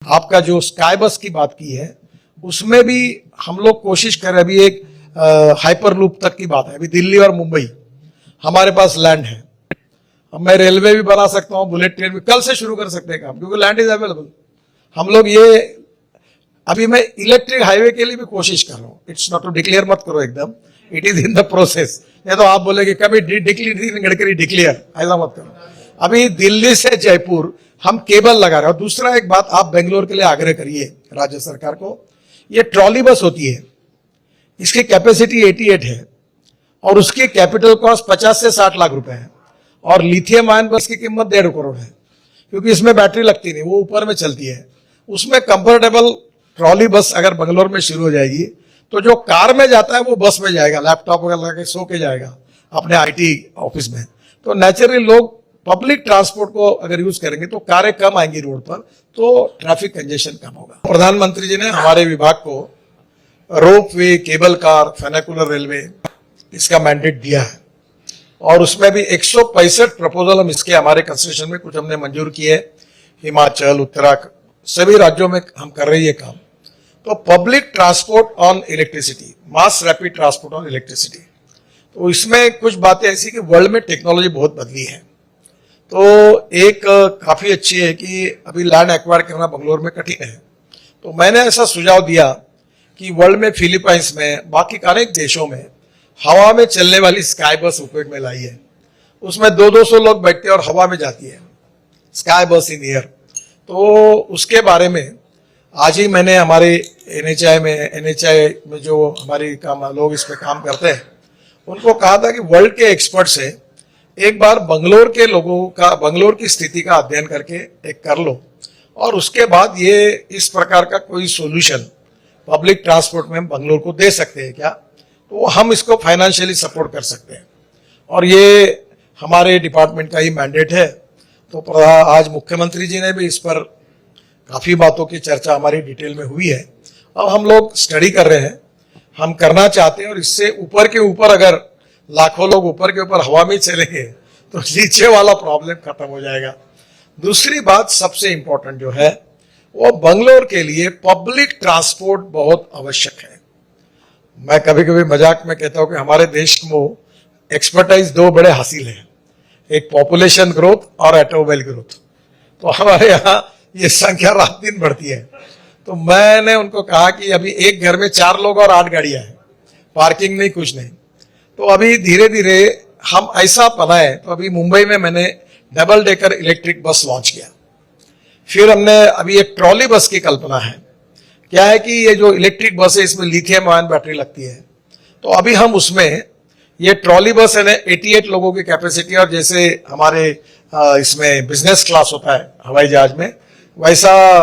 आपका जो स्काई बस की बात की है उसमें भी हम लोग कोशिश कर रहे हैं। अभी एक हाइपर लूप तक की बात है। अभी दिल्ली और मुंबई हमारे पास लैंड है। अब मैं रेलवे भी बना सकता हूँ, बुलेट ट्रेन भी कल से शुरू कर सकते हैं काम, क्योंकि लैंड इज अवेलेबल। हम लोग ये अभी मैं इलेक्ट्रिक हाईवे के लिए भी कोशिश कर रहा हूँ। इट्स नॉट टू डिक्लेयर मत करो एकदम, it is in the process. नहीं तो आप बोलेगे कभी डिक्लेयर गडकरी डिक्लेयर, ऐसा मत करो। अभी दिल्ली से जयपुर हम केबल लगा रहे हैं। और दूसरा एक बात आप बेंगलोर के लिए आग्रह करिए राज्य सरकार को, ये ट्रॉली बस होती है, इसकी कैपेसिटी 88 है और उसकी कैपिटल कॉस्ट 50 से 60 लाख रुपए है। और लिथियम आयन बस की कीमत 1.5 करोड़ है, क्योंकि इसमें बैटरी लगती नहीं, वो ऊपर में चलती है। उसमें कंफर्टेबल ट्रॉली बस अगर बंगलोर में शुरू हो जाएगी तो जो कार में जाता है वो बस में जाएगा, लैपटॉप वगैरह लगा के सो के जाएगा अपने आईटी ऑफिस में। तो नेचुरली लोग पब्लिक ट्रांसपोर्ट को अगर यूज करेंगे तो कारें कम आएंगी रोड पर, तो ट्रैफिक कंजेशन कम होगा। प्रधानमंत्री जी ने हमारे विभाग को रोप वे, केबल कार, फेनिकुलर रेलवे इसका मैंडेट दिया है और उसमें भी 165 प्रपोजल हम इसके हमारे कंस्ट्रक्शन में कुछ हमने मंजूर किए। हिमाचल, उत्तराखंड सभी राज्यों में हम कर रही है काम। तो public transport on electricity, mass rapid transport on electricity, तो इसमें कुछ बातें ऐसी कि वर्ल्ड में टेक्नोलॉजी बहुत बदली है। तो एक काफी अच्छी है कि अभी लैंड एक्वायर करना बंगलोर में कठिन है। तो मैंने ऐसा सुझाव दिया कि वर्ल्ड में, फिलीपाइंस में, बाकी अनेक देशों में हवा में चलने वाली स्काई बस उपयोग में लाई है। उसमें 200-200 लोग बैठते हैं और हवा में जाती है, स्काई बस इन एयर। तो उसके बारे में आज ही मैंने हमारे एनएचआई में जो हमारी काम लोग इस पे काम करते हैं उनको कहा था कि वर्ल्ड के एक्सपर्ट से एक बार बंगलोर के लोगों का, बंगलोर की स्थिति का अध्ययन करके एक कर लो और उसके बाद ये इस प्रकार का कोई सॉल्यूशन पब्लिक ट्रांसपोर्ट में हम बंगलोर को दे सकते हैं क्या, तो हम इसको फाइनेंशियली सपोर्ट कर सकते हैं। और ये हमारे डिपार्टमेंट का ही मैंडेट है। तो आज मुख्यमंत्री जी ने भी इस पर काफी बातों की चर्चा हमारी डिटेल में हुई है। अब हम लोग स्टडी कर रहे हैं, हम करना चाहते हैं और इससे ऊपर के ऊपर अगर लाखों लोग ऊपर के ऊपर हवा में चलेंगे तो नीचे वाला प्रॉब्लम खत्म हो जाएगा। दूसरी बात सबसे इंपॉर्टेंट जो है वो बंगलोर के लिए पब्लिक ट्रांसपोर्ट बहुत आवश्यक है। मैं कभी कभी मजाक में कहता हूं कि हमारे देश को एक्सपर्टाइज 2 बड़े हासिल हैं, एक पॉपुलेशन ग्रोथ और ऑटोमोबाइल ग्रोथ। तो हमारे यहाँ ये संख्या रात दिन बढ़ती है। तो मैंने उनको कहा कि अभी एक घर में 4 लोग और 8 गाड़ियां हैं, पार्किंग नहीं, कुछ नहीं। तो अभी धीरे धीरे हम ऐसा बनाए। तो अभी मुंबई में मैंने double decker electric bus launch किया। फिर हमने अभी एक ट्रॉली बस की कल्पना है। क्या है कि ये जो इलेक्ट्रिक बस है इसमें लिथियम आयन बैटरी लगती है। तो अभी हम उसमें ये ट्रॉली बस है ना, 88 लोगों की कैपेसिटी, और जैसे हमारे इसमें बिजनेस क्लास होता है हवाई जहाज में, वैसा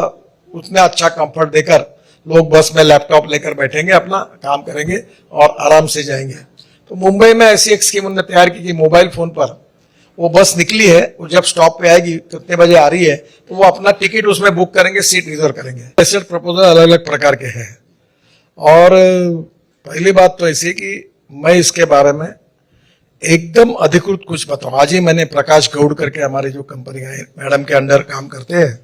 उतना अच्छा कंफर्ट देकर लोग बस में लैपटॉप लेकर बैठेंगे, अपना काम करेंगे और आराम से जाएंगे। तो मुंबई में ऐसी एक स्कीम उन्होंने तैयार की कि मोबाइल फोन पर वो बस निकली है, वो जब स्टॉप पे आएगी कितने बजे आ रही है तो वो अपना टिकट उसमें बुक करेंगे, सीट रिजर्व करेंगे। ऐसे प्रपोजल अलग अलग प्रकार के हैं। और पहली बात तो ऐसी कि मैं इसके बारे में एकदम अधिकृत कुछ बताऊं। आज ही मैंने प्रकाश गौड़ करके हमारी जो कंपनियां हैं मैडम के अंडर काम करते हैं,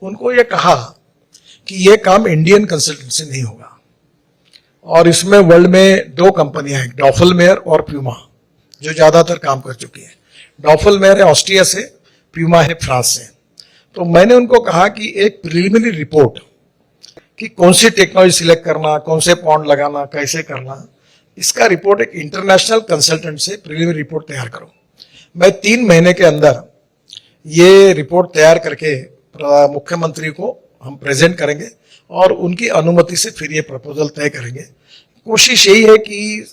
उनको ये कहा कि ये काम इंडियन कंसल्टेंसी नहीं होगा। और इसमें वर्ल्ड में 2 कंपनियां हैं, डॉफलमेयर और प्यूमा, जो ज्यादातर काम कर चुकी है। डॉफलमेयर है ऑस्ट्रिया से, प्यूमा है फ्रांस से। तो मैंने उनको कहा कि एक प्रिलिमिनरी रिपोर्ट कि कौन सी टेक्नोलॉजी सिलेक्ट करना, कौन से पॉन्ड लगाना, कैसे करना, इसका रिपोर्ट एक इंटरनेशनल कंसल्टेंट से प्रिलिमिनरी रिपोर्ट तैयार करो। मैं 3 महीने के अंदर ये रिपोर्ट तैयार करके मुख्यमंत्री को हम प्रेजेंट करेंगे और उनकी अनुमति से फिर ये प्रपोजल तय करेंगे। कोशिश यही है कि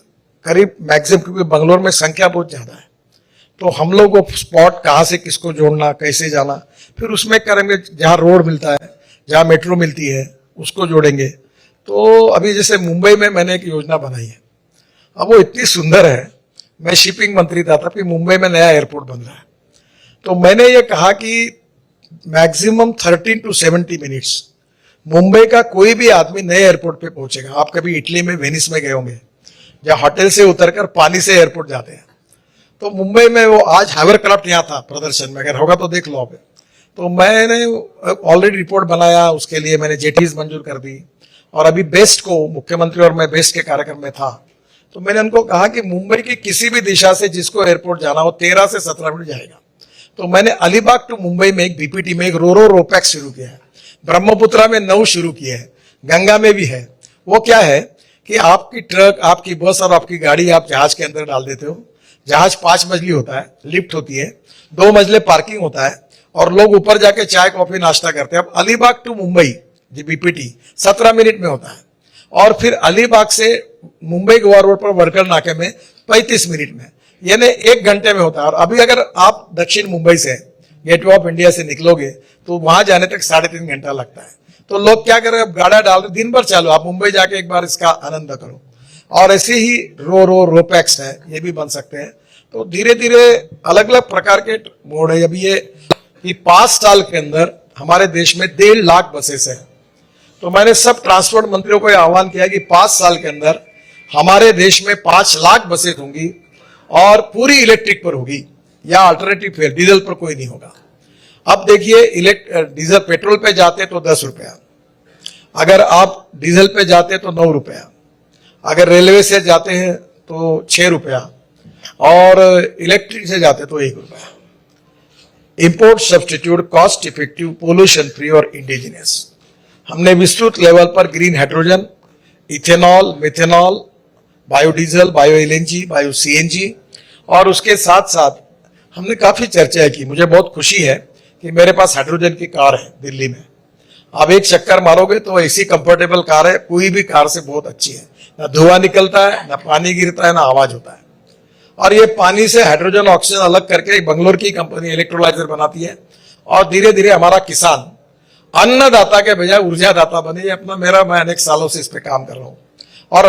करीब मैक्सिमम, क्योंकि बंगलोर में संख्या बहुत ज्यादा है, तो हम लोग वो स्पॉट कहाँ से किसको जोड़ना, कैसे जाना, फिर उसमें करेंगे। जहाँ रोड मिलता है, जहाँ मेट्रो मिलती है, उसको जोड़ेंगे। तो अभी जैसे मुंबई में मैंने एक योजना बनाई है, अब वो इतनी सुंदर है। मैं शिपिंग मंत्री था तब, मुंबई में नया एयरपोर्ट बन रहा है। तो मैंने ये कहा कि मैक्सिमम 13 to 70 मिनट्स मुंबई का कोई भी आदमी नए एयरपोर्ट पे पहुंचेगा। आप कभी इटली में, वेनिस में गए होंगे, जहाँ होटल से उतरकर पानी से एयरपोर्ट जाते हैं। तो मुंबई में वो आज हाइवरक्राफ्ट यहाँ था प्रदर्शन में, अगर होगा तो देख लो आप। तो मैंने ऑलरेडी रिपोर्ट बनाया, उसके लिए मैंने जेटीज मंजूर कर दी। और अभी बेस्ट को, मुख्यमंत्री और मैं बेस्ट के कार्यक्रम में था, तो मैंने उनको कहा कि मुंबई की किसी भी दिशा से जिसको एयरपोर्ट जाना हो 13 से 17 मिनट जाएगा। तो मैंने अलीबाग टू मुंबई में एक बीपीटी में एक रोरो रोपैक्स शुरू किया है, ब्रह्मपुत्रा में 9 शुरू किए हैं, गंगा में भी है। वो क्या है कि आपकी ट्रक, आपकी बस और आपकी गाड़ी आप जहाज के अंदर डाल देते हो। जहाज 5 मंजिली होता है, लिफ्ट होती है, 2 मंजिले पार्किंग होता है और लोग ऊपर जाके चाय कॉफी नाश्ता करते हैं। अब अलीबाग टू मुंबई जी बीपीटी 17 मिनट में होता है और फिर अलीबाग से मुंबई गोवा रोड पर वर्कर नाके में 35 मिनट में, यानी 1 घंटे में होता है। और अभी अगर आप दक्षिण मुंबई से, गेटवे ऑफ इंडिया से निकलोगे तो वहां जाने तक 3.5 घंटा लगता है। तो लोग क्या कर रहे हैं, अब गाड़ा डाल रहे, दिन भर चालू, आप मुंबई जाके एक बार इसका आनंद करो। और ऐसे ही रोपैक्स है, ये भी बन सकते हैं। तो धीरे धीरे अलग अलग प्रकार के मोड है। अभी ये कि 5 साल के अंदर हमारे देश में 1.5 लाख बसेस है। तो मैंने सब ट्रांसपोर्ट मंत्रियों को आह्वान किया कि 5 साल के अंदर हमारे देश में 5 लाख बसें होंगी और पूरी इलेक्ट्रिक पर होगी या अल्टरनेटिव फ्यूल, डीजल पर कोई नहीं होगा। अब देखिए, डीजल पेट्रोल पे जाते तो 10 रुपया, अगर आप डीजल पे जाते तो 9 रुपया, अगर रेलवे से जाते हैं तो 6 रुपया और इलेक्ट्रिक से जाते तो 1 रुपया। Import substitute, cost effective, pollution free और इंडिजिनियस। हमने विस्तृत लेवल पर green hydrogen, ethanol, methanol, biodiesel, bio LNG, bio CNG और उसके साथ साथ हमने काफी चर्चा की। मुझे बहुत खुशी है कि मेरे पास हाइड्रोजन की कार है दिल्ली में। आप एक चक्कर मारोगे तो ऐसी कंफर्टेबल कार है, कोई भी कार से बहुत अच्छी है। ना धुआं निकलता है, ना पानी गिरता है, ना आवाज होता है। और ये पानी से हाइड्रोजन ऑक्सीजन अलग करके बंगलोर की कंपनी इलेक्ट्रोलाइजर बनाती है और धीरे धीरे हमारा किसान अन्नदाता के बजाय ऊर्जादाता बने। ये अपना मैं अनेक सालों से इस पे काम कर रहा हूं और